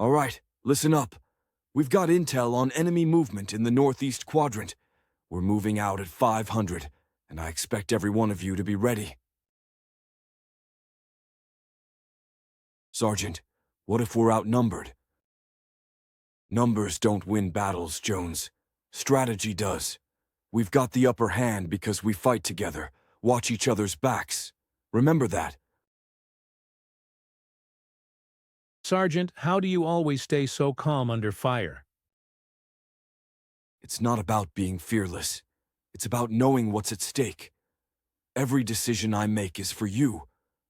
All right, listen up. We've got intel on enemy movement in the northeast quadrant. We're moving out at 500, and I expect every one of you to be ready. Sergeant, what if we're outnumbered? Numbers don't win battles, Jones. Strategy does. We've got the upper hand because we fight together, watch each other's backs. Remember that. Sergeant, how do you always stay so calm under fire? It's not about being fearless. It's about knowing what's at stake. Every decision I make is for you,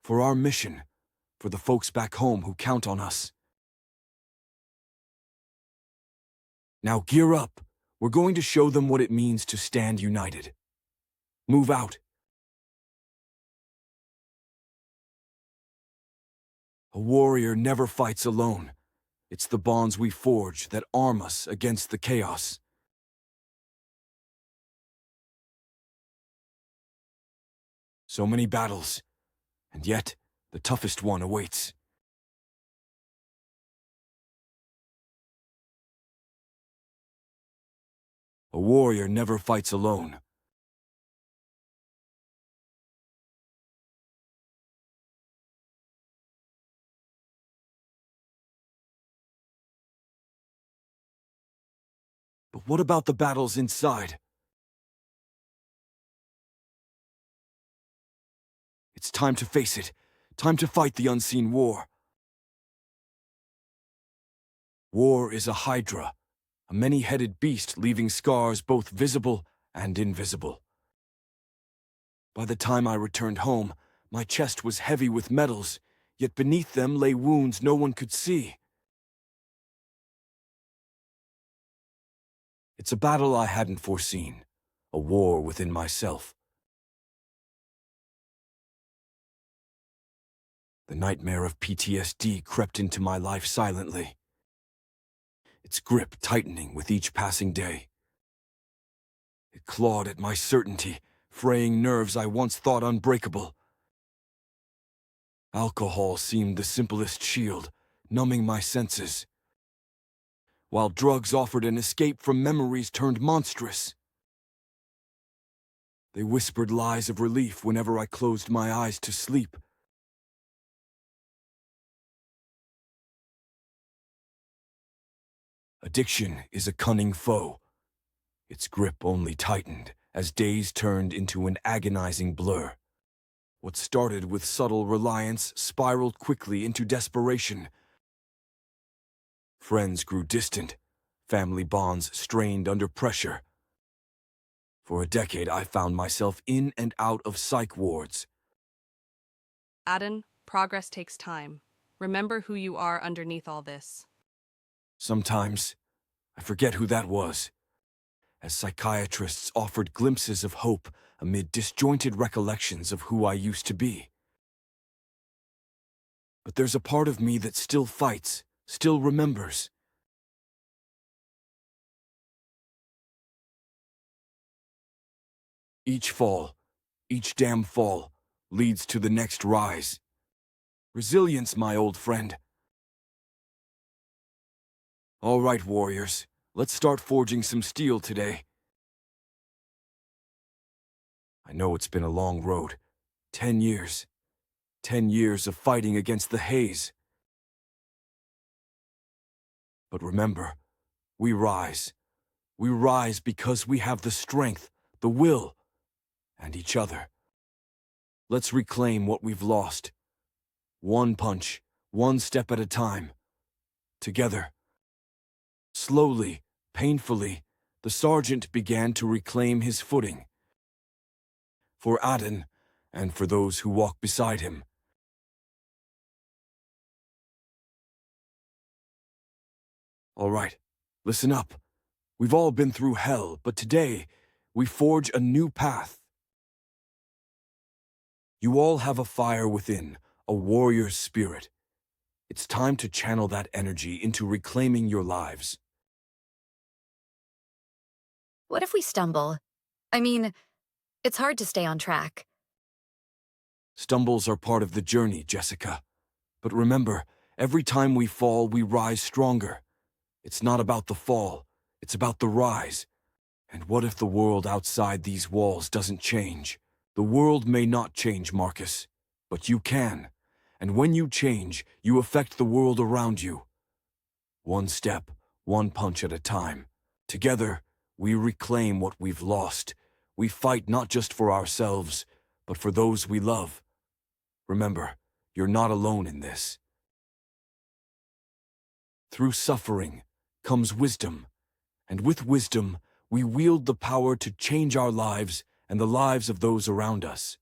for our mission, for the folks back home who count on us. Now gear up. We're going to show them what it means to stand united. Move out. A warrior never fights alone. It's the bonds we forge that arm us against the chaos. So many battles, and yet the toughest one awaits. A warrior never fights alone. But what about the battles inside? It's time to face it. Time to fight the unseen war. War is a hydra, a many-headed beast leaving scars both visible and invisible. By the time I returned home, my chest was heavy with medals, yet beneath them lay wounds no one could see. It's a battle I hadn't foreseen, a war within myself. The nightmare of PTSD crept into my life silently, its grip tightening with each passing day. It clawed at my certainty, fraying nerves I once thought unbreakable. Alcohol seemed the simplest shield, numbing my senses, while drugs offered an escape from memories turned monstrous. They whispered lies of relief whenever I closed my eyes to sleep. Addiction is a cunning foe. Its grip only tightened as days turned into an agonizing blur. What started with subtle reliance spiraled quickly into desperation. Friends grew distant, family bonds strained under pressure. For a decade, I found myself in and out of psych wards. Aden, progress takes time. Remember who you are underneath all this. Sometimes, I forget who that was, as psychiatrists offered glimpses of hope amid disjointed recollections of who I used to be. But there's a part of me that still fights, still remembers. Each fall, each damn fall, leads to the next rise. Resilience, my old friend. All right, warriors, let's start forging some steel today. I know it's been a long road. 10 years. 10 years of fighting against the haze. But remember, we rise. We rise because we have the strength, the will, and each other. Let's reclaim what we've lost. One punch, one step at a time. Together. Slowly, painfully, the sergeant began to reclaim his footing. For Aden, and for those who walk beside him. All right, listen up. We've all been through hell, but today, we forge a new path. You all have a fire within, a warrior's spirit. It's time to channel that energy into reclaiming your lives. What if we stumble? I mean, it's hard to stay on track. Stumbles are part of the journey, Jessica. But remember, Every time we fall, we rise stronger. It's not about the fall, it's about the rise. And what if the world outside these walls doesn't change? The world may not change, Marcus, but you can. And when you change, you affect the world around you. One step, one punch at a time. Together, we reclaim what we've lost. We fight not just for ourselves, but for those we love. Remember, you're not alone in this. Through suffering comes wisdom, and with wisdom, we wield the power to change our lives and the lives of those around us.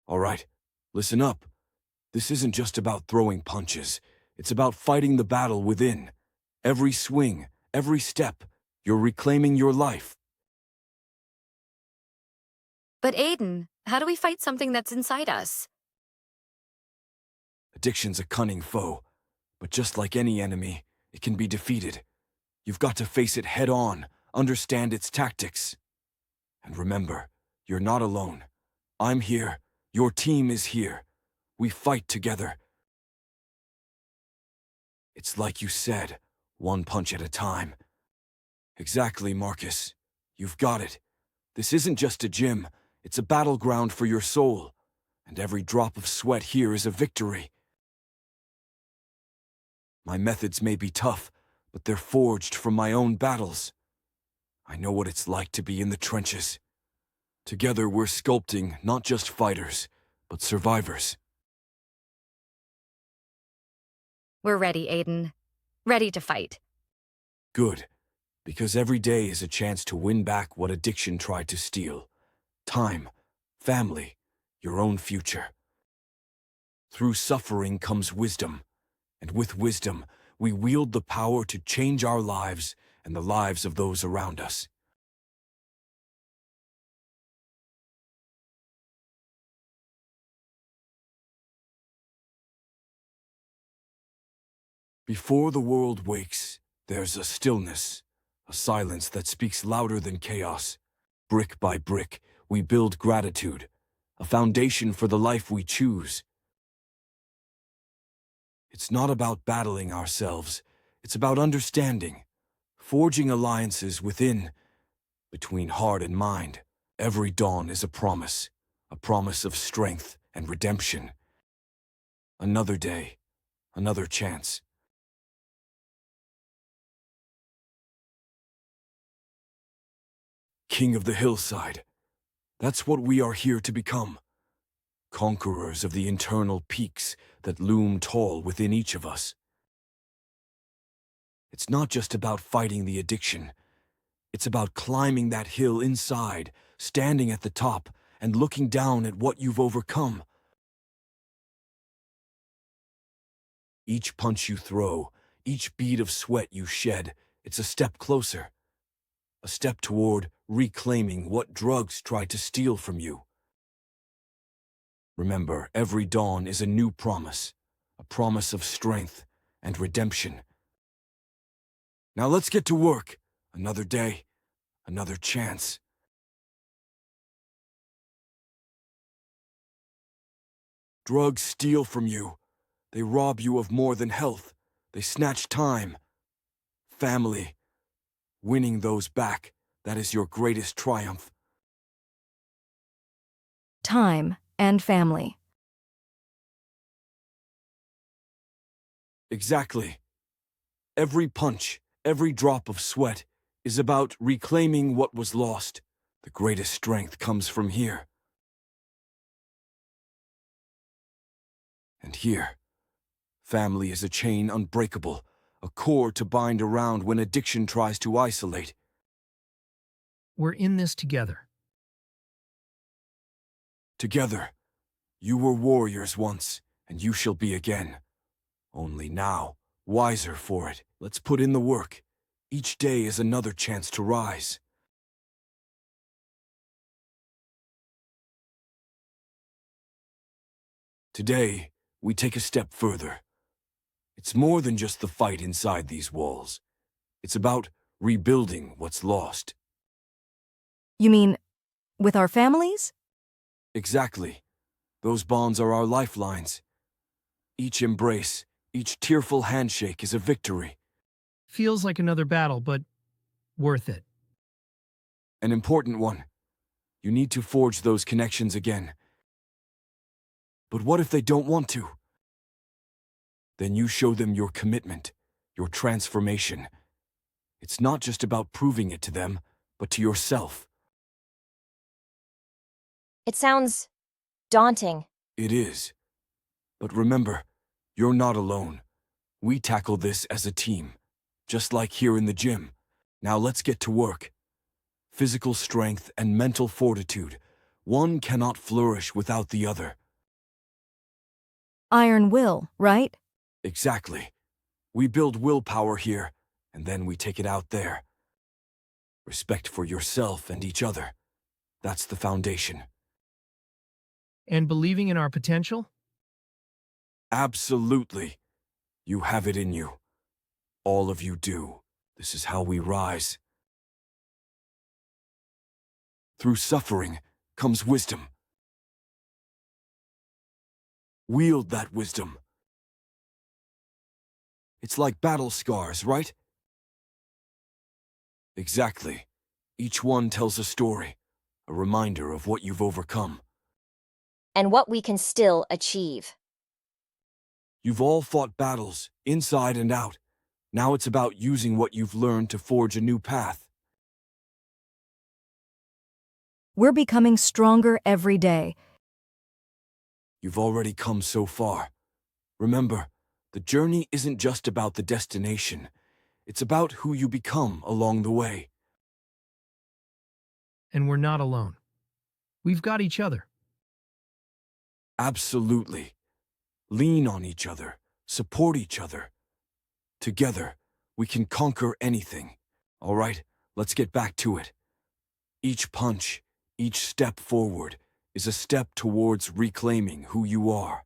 All right, listen up. This isn't just about throwing punches. It's about fighting the battle within. Every swing, every step, you're reclaiming your life. But Aiden, how do we fight something that's inside us? Addiction's a cunning foe, but just like any enemy, it can be defeated. You've got to face it head on, understand its tactics. And remember, you're not alone. I'm here. Your team is here. We fight together. It's like you said, one punch at a time. Exactly, Marcus. You've got it. This isn't just a gym, it's a battleground for your soul. And every drop of sweat here is a victory. My methods may be tough, but they're forged from my own battles. I know what it's like to be in the trenches. Together we're sculpting not just fighters, but survivors. We're ready, Aiden. Ready to fight. Good, because every day is a chance to win back what addiction tried to steal. Time, family, your own future. Through suffering comes wisdom, and with wisdom, we wield the power to change our lives and the lives of those around us. Before the world wakes, there's a stillness, a silence that speaks louder than chaos. Brick by brick, we build gratitude, a foundation for the life we choose. It's not about battling ourselves, it's about understanding, forging alliances between heart and mind. Every dawn is a promise of strength and redemption. Another day, another chance. King of the hillside. That's what we are here to become. Conquerors of the internal peaks that loom tall within each of us. It's not just about fighting the addiction. It's about climbing that hill inside, standing at the top, and looking down at what you've overcome. Each punch you throw, each bead of sweat you shed, it's a step closer. A step toward reclaiming what drugs tried to steal from you. Remember, every dawn is a new promise, a promise of strength and redemption. Now let's get to work. Another day, another chance. Drugs steal from you. They rob you of more than health. They snatch time, family. Winning those back, that is your greatest triumph. Time and family. Exactly. Every punch, every drop of sweat is about reclaiming what was lost. The greatest strength comes from here. And here, family is a chain unbreakable, a cord to bind around when addiction tries to isolate. We're in this together. Together, you were warriors once, and you shall be again. Only now, wiser for it. Let's put in the work. Each day is another chance to rise. Today, we take a step further. It's more than just the fight inside these walls. It's about rebuilding what's lost. You mean, with our families? Exactly. Those bonds are our lifelines. Each embrace, each tearful handshake is a victory. Feels like another battle, but worth it. An important one. You need to forge those connections again. But what if they don't want to? Then you show them your commitment, your transformation. It's not just about proving it to them, but to yourself. It sounds daunting. It is. But remember, you're not alone. We tackle this as a team, just like here in the gym. Now let's get to work. Physical strength and mental fortitude. One cannot flourish without the other. Iron will, right? Exactly. We build willpower here, and then we take it out there. Respect for yourself and each other. That's the foundation. And believing in our potential? Absolutely. You have it in you. All of you do. This is how we rise. Through suffering comes wisdom. Wield that wisdom. It's like battle scars, right? Exactly. Each one tells a story, a reminder of what you've overcome. And what we can still achieve. You've all fought battles, inside and out. Now it's about using what you've learned to forge a new path. We're becoming stronger every day. You've already come so far. Remember, the journey isn't just about the destination. It's about who you become along the way. And we're not alone. We've got each other. Absolutely. Lean on each other, support each other. Together, we can conquer anything. All right, let's get back to it. Each punch, each step forward is a step towards reclaiming who you are.